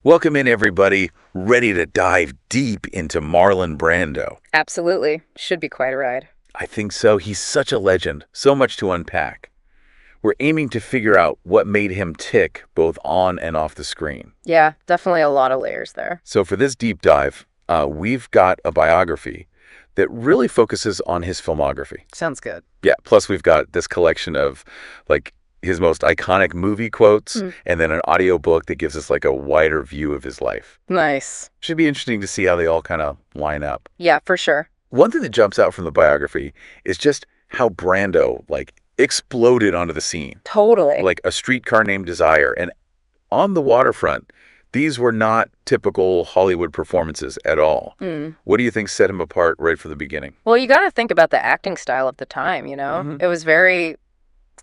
Welcome in, everybody. Ready to dive deep into Marlon Brando. Absolutely. Should be quite a ride. I think so. He's such a legend. So much to unpack. We're aiming to figure out what made him tick both on and off the screen. Yeah, definitely a lot of layers there. So for this deep dive, we've got a biography that really focuses on his filmography. Sounds good. Yeah, plus we've got this collection of like his most iconic movie quotes and then an audiobook that gives us like a wider view of his life. Nice. Should be interesting to see how they all kind of line up. Yeah, for sure. One thing that jumps out from the biography is just how Brando exploded onto the scene. Totally. Like a streetcar named Desire. And on the waterfront, these were not typical Hollywood performances at all. What do you think set him apart right from the beginning? Well, you got to think about the acting style of the time, you know? It was very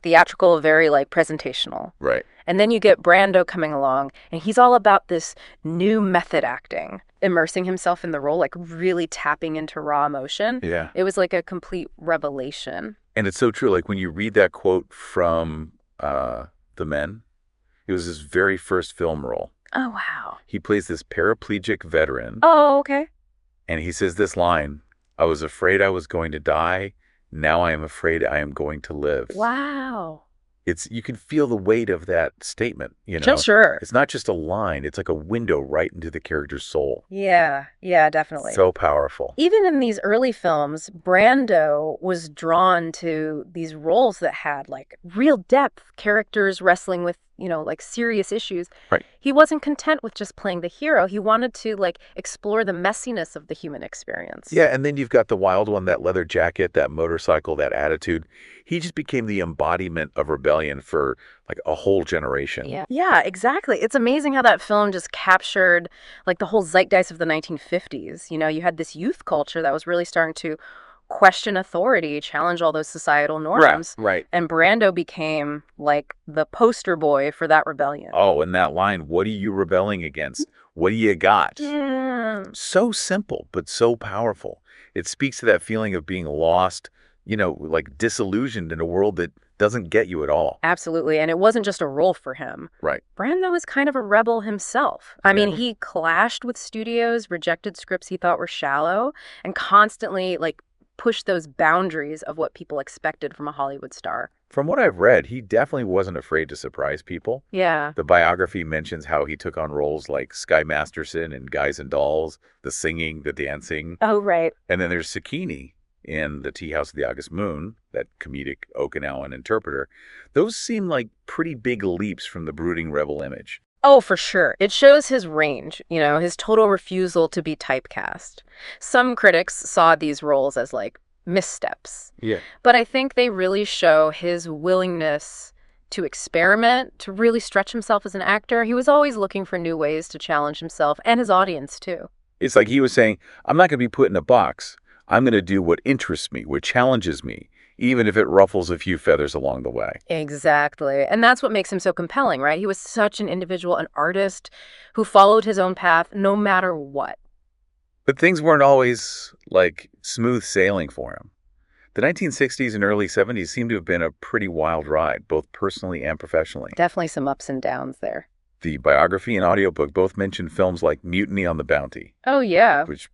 theatrical, very like presentational. Right. And then you get Brando coming along, and he's all about this new method acting, immersing himself in the role, like really tapping into raw emotion. Yeah. It was like a complete revelation. And it's so true. Like when you read that quote from The Men, it was his very first film role. Oh, wow. He plays this paraplegic veteran. Oh, okay. And he says this line, "I was afraid I was going to die. Now I am afraid I am going to live." Wow. You can feel the weight of that statement, you know. Sure. It's not just a line, it's like a window right into the character's soul. Yeah, definitely. So powerful. Even in these early films, Brando was drawn to these roles that had like real depth, characters wrestling with, like serious issues. Right. He wasn't content with just playing the hero. He wanted to like explore the messiness of the human experience. Yeah, and then you've got the wild one, that leather jacket, that motorcycle, that attitude. He just became the embodiment of rebellion for like a whole generation. Yeah, exactly. It's amazing how that film just captured like the whole zeitgeist of the 1950s. You had this youth culture that was really starting to question authority, challenge all those societal norms. Right. And Brando became like the poster boy for that rebellion. Oh, and that line, "What are you rebelling against? What do you got?" So simple, but so powerful. It speaks to that feeling of being lost, like disillusioned in a world that doesn't get you at all. Absolutely. And it wasn't just a role for him. Right. Brando was kind of a rebel himself. I mean, he clashed with studios, rejected scripts he thought were shallow, and constantly like pushed those boundaries of what people expected from a Hollywood star. From what I've read, he definitely wasn't afraid to surprise people. Yeah. The biography mentions how he took on roles like Sky Masterson in Guys and Dolls, the singing, the dancing. Oh, right. And then there's Sakini in The Tea House of the August Moon, that comedic Okinawan interpreter. Those seem like pretty big leaps from the brooding rebel image. Oh, for sure. It shows his range, his total refusal to be typecast. Some critics saw these roles as like missteps. Yeah. But I think they really show his willingness to experiment, to really stretch himself as an actor. He was always looking for new ways to challenge himself and his audience too. It's like he was saying, I'm not going to be put in a box. I'm going to do what interests me, what challenges me, even if it ruffles a few feathers along the way. Exactly. And that's what makes him so compelling, right? He was such an individual, an artist who followed his own path no matter what. But things weren't always like smooth sailing for him. The 1960s and early 70s seemed to have been a pretty wild ride, both personally and professionally. Definitely some ups and downs there. The biography and audiobook both mention films like Mutiny on the Bounty. Oh, yeah. Which,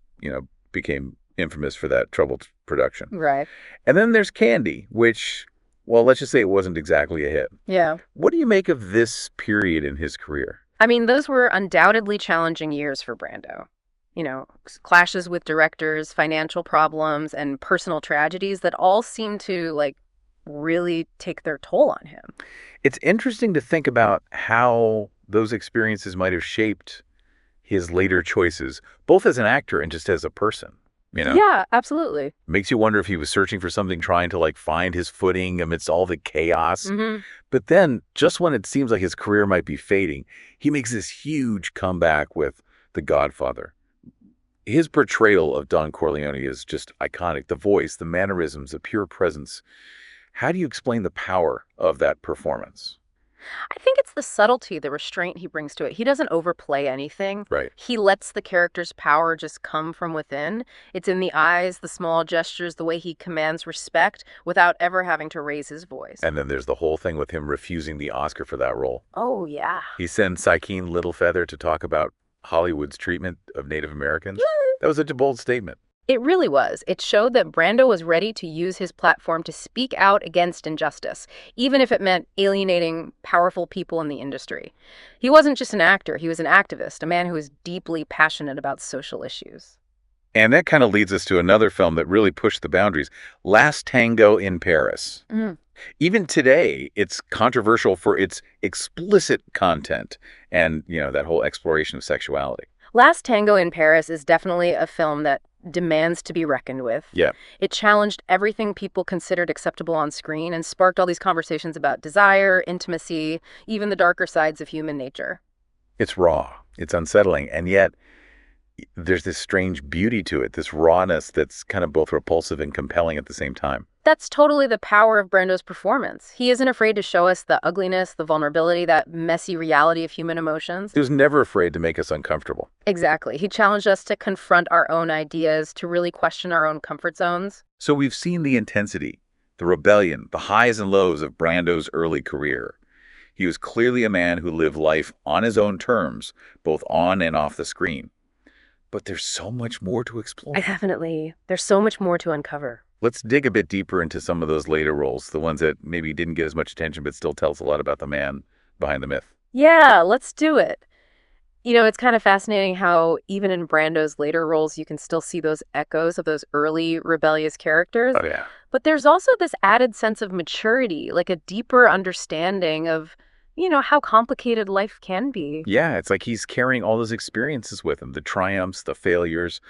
became infamous for that troubled production. Right. And then there's Candy, which, well, let's just say it wasn't exactly a hit. Yeah. What do you make of this period in his career? I mean, those were undoubtedly challenging years for Brando. Clashes with directors, financial problems, and personal tragedies that all seem to, like, really take their toll on him. It's interesting to think about how those experiences might have shaped his later choices, both as an actor and just as a person. Yeah, absolutely. Makes you wonder if he was searching for something, trying to like find his footing amidst all the chaos. But then just when it seems like his career might be fading, he makes this huge comeback with The Godfather. His portrayal of Don Corleone is just iconic. The voice, the mannerisms, the pure presence. How do you explain the power of that performance? I think it's the subtlety, the restraint he brings to it. He doesn't overplay anything. Right. He lets the character's power just come from within. It's in the eyes, the small gestures, the way he commands respect without ever having to raise his voice. And then there's the whole thing with him refusing the Oscar for that role. Oh, yeah. He sends Sykeem Littlefeather to talk about Hollywood's treatment of Native Americans. That was such a bold statement. It really was. It showed that Brando was ready to use his platform to speak out against injustice, even if it meant alienating powerful people in the industry. He wasn't just an actor, he was an activist, a man who was deeply passionate about social issues. And that kind of leads us to another film that really pushed the boundaries, Last Tango in Paris. Even today, it's controversial for its explicit content and, that whole exploration of sexuality. Last Tango in Paris is definitely a film that demands to be reckoned with. Yeah. It challenged everything people considered acceptable on screen and sparked all these conversations about desire, intimacy, even the darker sides of human nature. It's raw, it's unsettling, and yet there's this strange beauty to it, this rawness that's kind of both repulsive and compelling at the same time. That's totally the power of Brando's performance. He isn't afraid to show us the ugliness, the vulnerability, that messy reality of human emotions. He was never afraid to make us uncomfortable. Exactly. He challenged us to confront our own ideas, to really question our own comfort zones. So we've seen the intensity, the rebellion, the highs and lows of Brando's early career. He was clearly a man who lived life on his own terms, both on and off the screen. But there's so much more to explore. Definitely. There's so much more to uncover. Let's dig a bit deeper into some of those later roles, the ones that maybe didn't get as much attention but still tells a lot about the man behind the myth. Yeah, let's do it. It's kind of fascinating how even in Brando's later roles, you can still see those echoes of those early rebellious characters. Oh, yeah. But there's also this added sense of maturity, like a deeper understanding of, how complicated life can be. Yeah, it's like he's carrying all those experiences with him, the triumphs, the failures,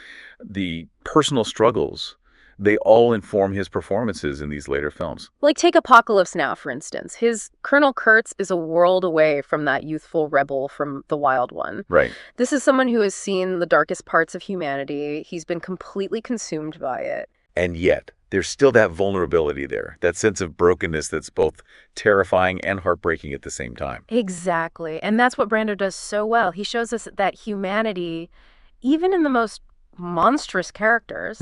the personal struggles. They all inform his performances in these later films. Like take Apocalypse Now, for instance. His Colonel Kurtz is a world away from that youthful rebel from The Wild One. Right. This is someone who has seen the darkest parts of humanity. He's been completely consumed by it. And yet, there's still that vulnerability there, that sense of brokenness that's both terrifying and heartbreaking at the same time. Exactly. And that's what Brando does so well. He shows us that humanity, even in the most monstrous characters,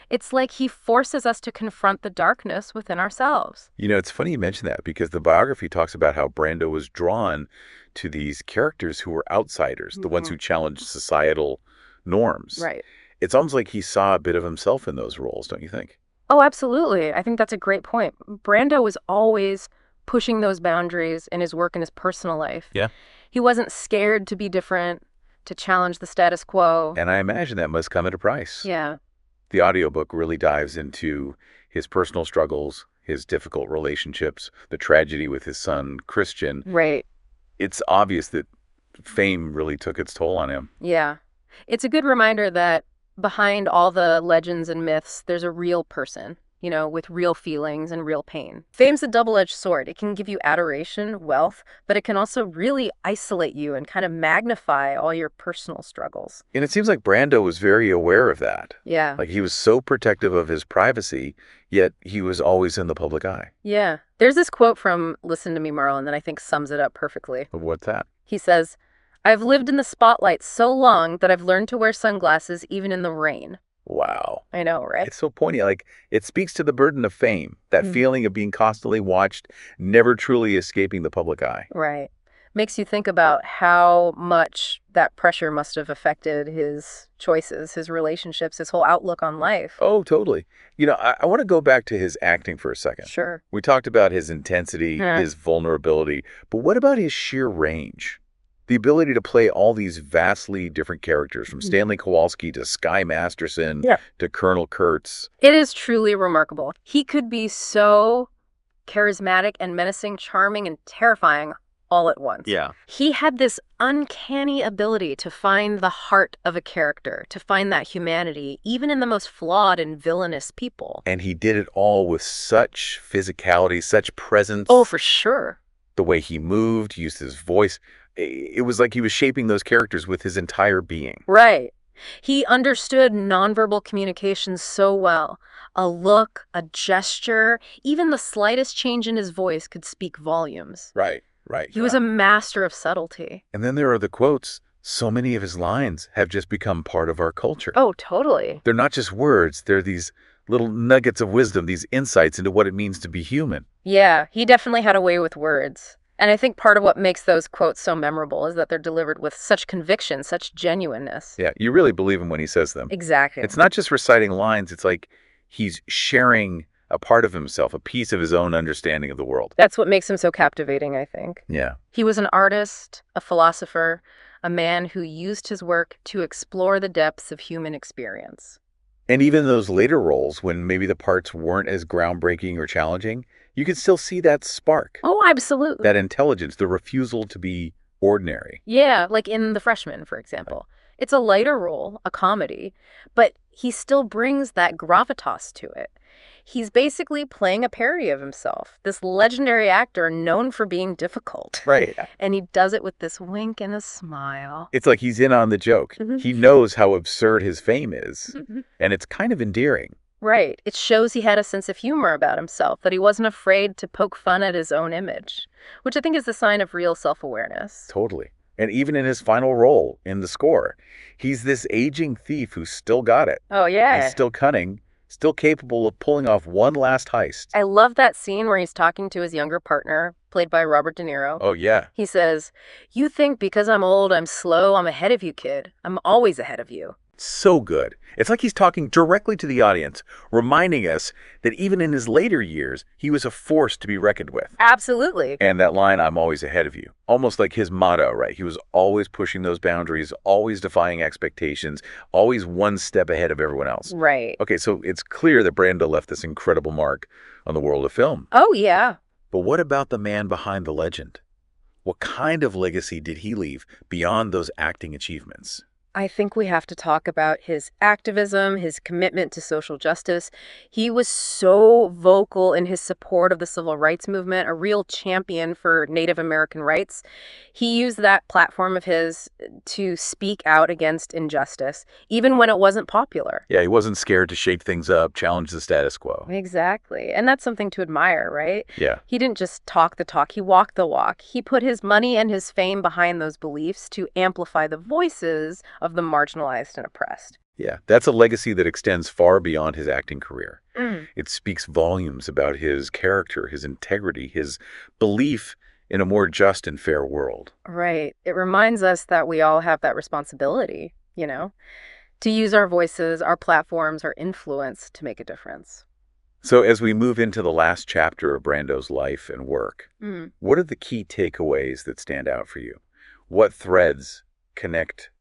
it's like he forces us to confront the darkness within ourselves. It's funny you mention that because the biography talks about how Brando was drawn to these characters who were outsiders, the ones who challenged societal norms. Right. It's almost like he saw a bit of himself in those roles, don't you think? Oh, absolutely. I think that's a great point. Brando was always pushing those boundaries in his work and his personal life. Yeah. He wasn't scared to be different, to challenge the status quo. And I imagine that must come at a price. Yeah. The audiobook really dives into his personal struggles, his difficult relationships, the tragedy with his son, Christian. Right. It's obvious that fame really took its toll on him. Yeah. It's a good reminder that behind all the legends and myths, there's a real person, with real feelings and real pain. Fame's a double-edged sword. It can give you adoration, wealth, but it can also really isolate you and kind of magnify all your personal struggles. And it seems like Brando was very aware of that. Yeah. Like he was so protective of his privacy, yet he was always in the public eye. Yeah. There's this quote from Listen to Me, Marlon, that I think sums it up perfectly. What's that? He says, "I've lived in the spotlight so long that I've learned to wear sunglasses even in the rain." Wow. I know, right? It's so poignant. Like, it speaks to the burden of fame, that feeling of being constantly watched, never truly escaping the public eye. Right. Makes you think about how much that pressure must have affected his choices, his relationships, his whole outlook on life. Oh, totally. I want to go back to his acting for a second. Sure. We talked about his intensity, his vulnerability, but what about his sheer range? The ability to play all these vastly different characters, from Stanley Kowalski to Sky Masterson to Colonel Kurtz. It is truly remarkable. He could be so charismatic and menacing, charming, and terrifying all at once. Yeah. He had this uncanny ability to find the heart of a character, to find that humanity, even in the most flawed and villainous people. And he did it all with such physicality, such presence. Oh, for sure. The way he moved, used his voice. It was like he was shaping those characters with his entire being. Right. He understood nonverbal communication so well. A look, a gesture, even the slightest change in his voice could speak volumes. Right. Right. He was a master of subtlety. And then there are the quotes. So many of his lines have just become part of our culture. Oh, totally. They're not just words. They're these little nuggets of wisdom, these insights into what it means to be human. Yeah, he definitely had a way with words. And I think part of what makes those quotes so memorable is that they're delivered with such conviction, such genuineness. Yeah, you really believe him when he says them. Exactly. It's not just reciting lines. It's like he's sharing a part of himself, a piece of his own understanding of the world. That's what makes him so captivating, I think. Yeah. He was an artist, a philosopher, a man who used his work to explore the depths of human experience. And even those later roles, when maybe the parts weren't as groundbreaking or challenging, you could still see that spark, Oh, absolutely. that intelligence, the refusal to be ordinary. Yeah, like in The Freshman, for example. It's a lighter role, a comedy, but he still brings that gravitas to it. He's basically playing a parody of himself, this legendary actor known for being difficult. Right. And he does it with this wink and a smile. It's like he's in on the joke. Mhm. He knows how absurd his fame is, and it's kind of endearing. Right. It shows he had a sense of humor about himself, that he wasn't afraid to poke fun at his own image, which I think is a sign of real self-awareness. Totally. And even in his final role in the score, he's this aging thief who's still got it. Oh, yeah. He's still cunning, still capable of pulling off one last heist. I love that scene where he's talking to his younger partner, played by Robert De Niro. Oh, yeah. He says, "You think because I'm old, I'm slow, I'm ahead of you, kid. I'm always ahead of you." So good. It's like he's talking directly to the audience, reminding us that even in his later years, he was a force to be reckoned with. Absolutely. And that line, "I'm always ahead of you," almost like his motto, right? He was always pushing those boundaries, always defying expectations, always one step ahead of everyone else. Right. Okay, so it's clear that Brando left this incredible mark on the world of film. Oh, yeah. But what about the man behind the legend? What kind of legacy did he leave beyond those acting achievements? I think we have to talk about his activism, his commitment to social justice. He was so vocal in his support of the civil rights movement, a real champion for Native American rights. He used that platform of his to speak out against injustice, even when it wasn't popular. Yeah, he wasn't scared to shake things up, challenge the status quo. Exactly. And that's something to admire, right? Yeah. He didn't just talk the talk, he walked the walk. He put his money and his fame behind those beliefs to amplify the voices of the marginalized and oppressed. Yeah, that's a legacy that extends far beyond his acting career. Mm. It speaks volumes about his character, his integrity, his belief in a more just and fair world. Right. It reminds us that we all have that responsibility, to use our voices, our platforms, our influence to make a difference. So as we move into the last chapter of Brando's life and work, Mm. what are the key takeaways that stand out for you? What threads connect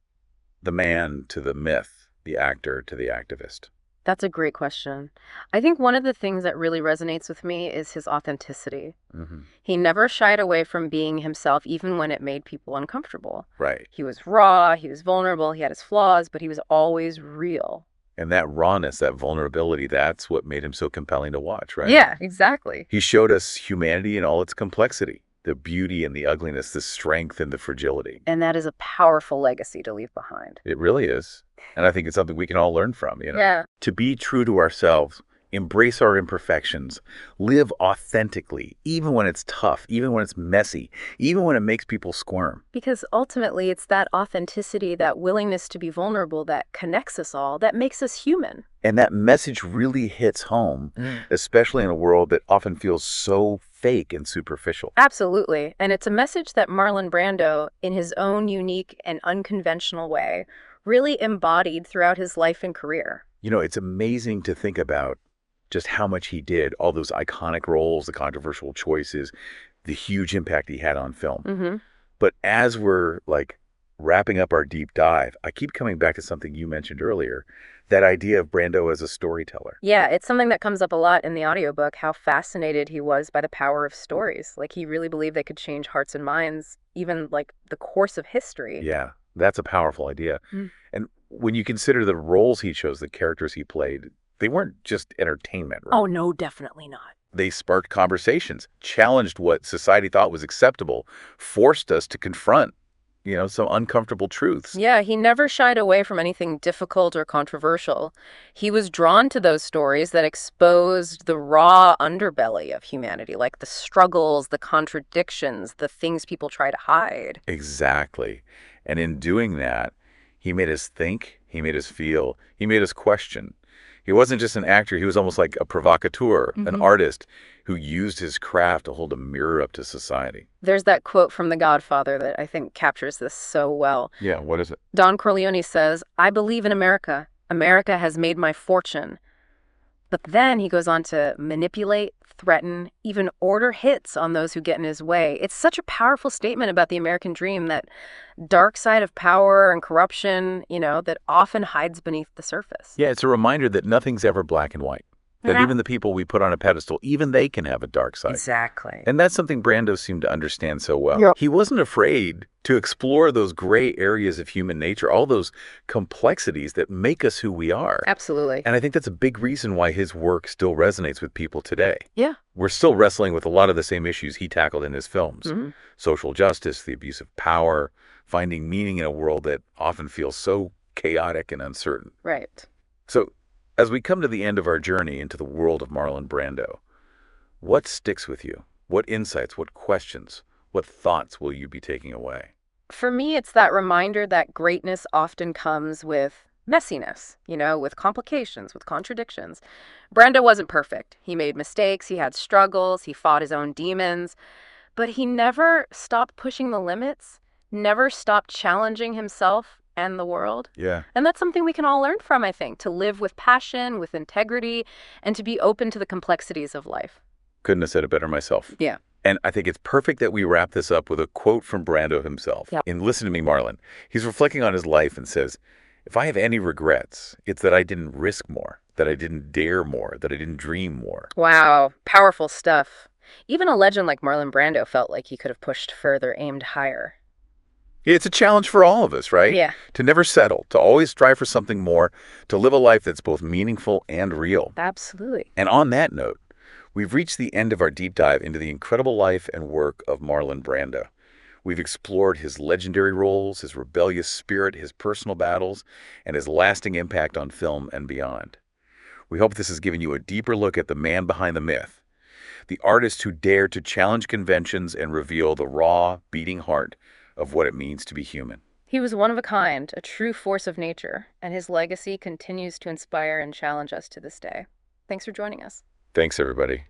the man to the myth, the actor to the activist? That's a great question. I think one of the things that really resonates with me is his authenticity. Mm-hmm. He never shied away from being himself, even when it made people uncomfortable. Right. He was raw, he was vulnerable, he had his flaws, but he was always real. And that rawness, that vulnerability, that's what made him so compelling to watch, right? Yeah, exactly. He showed us humanity in all its complexity, the beauty and the ugliness, the strength and the fragility. And that is a powerful legacy to leave behind. It really is. And I think it's something we can all learn from, Yeah. To be true to ourselves, embrace our imperfections, live authentically, even when it's tough, even when it's messy, even when it makes people squirm. Because ultimately, it's that authenticity, that willingness to be vulnerable that connects us all, that makes us human. And that message really hits home, especially in a world that often feels so fake and superficial. Absolutely. And it's a message that Marlon Brando, in his own unique and unconventional way, really embodied throughout his life and career. It's amazing to think about just how much he did, all those iconic roles, the controversial choices, the huge impact he had on film. Mm-hmm. But as we're wrapping up our deep dive, I keep coming back to something you mentioned earlier, that idea of Brando as a storyteller. Yeah, it's something that comes up a lot in the audiobook, how fascinated he was by the power of stories. He really believed they could change hearts and minds, even the course of history. Yeah, that's a powerful idea. Mm. And when you consider the roles he chose, the characters he played, they weren't just entertainment, right? Oh, no, definitely not. They sparked conversations, challenged what society thought was acceptable, forced us to confront some uncomfortable truths. Yeah, he never shied away from anything difficult or controversial. He was drawn to those stories that exposed the raw underbelly of humanity, like the struggles, the contradictions, the things people try to hide. Exactly. And in doing that, he made us think, he made us feel, he made us question. He wasn't just an actor, he was almost like a provocateur, an artist who used his craft to hold a mirror up to society. There's that quote from The Godfather that I think captures this so well. Yeah, what is it? Don Corleone says, "I believe in America. America has made my fortune." But then he goes on to manipulate, threaten, even order hits on those who get in his way. It's such a powerful statement about the American dream, that dark side of power and corruption, that often hides beneath the surface. Yeah, it's a reminder that nothing's ever black and white. That even the people we put on a pedestal, even they can have a dark side. Exactly. And that's something Brando seemed to understand so well. Yep. He wasn't afraid to explore those gray areas of human nature, all those complexities that make us who we are. Absolutely. And I think that's a big reason why his work still resonates with people today. Yeah. We're still wrestling with a lot of the same issues he tackled in his films. Social justice, the abuse of power, finding meaning in a world that often feels so chaotic and uncertain. Right. So, as we come to the end of our journey into the world of Marlon Brando, what sticks with you? What insights, what questions, what thoughts will you be taking away? For me, it's that reminder that greatness often comes with messiness, with complications, with contradictions. Brando wasn't perfect. He made mistakes, he had struggles, he fought his own demons, but he never stopped pushing the limits, never stopped challenging himself and the world. Yeah. And that's something we can all learn from, I think, to live with passion, with integrity, and to be open to the complexities of life. Couldn't have said it better myself. Yeah. And I think it's perfect that we wrap this up with a quote from Brando himself. Yep. In Listen to Me, Marlon, he's reflecting on his life and says, "If I have any regrets, it's that I didn't risk more, that I didn't dare more, that I didn't dream more." Wow. Powerful stuff. Even a legend like Marlon Brando felt like he could have pushed further, aimed higher. It's a challenge for all of us, right? Yeah. To never settle, to always strive for something more, to live a life that's both meaningful and real. Absolutely. And on that note, we've reached the end of our deep dive into the incredible life and work of Marlon Brando. We've explored his legendary roles, his rebellious spirit, his personal battles, and his lasting impact on film and beyond. We hope this has given you a deeper look at the man behind the myth, the artist who dared to challenge conventions and reveal the raw, beating heart of what it means to be human. He was one of a kind, a true force of nature, and his legacy continues to inspire and challenge us to this day. Thanks for joining us. Thanks, everybody.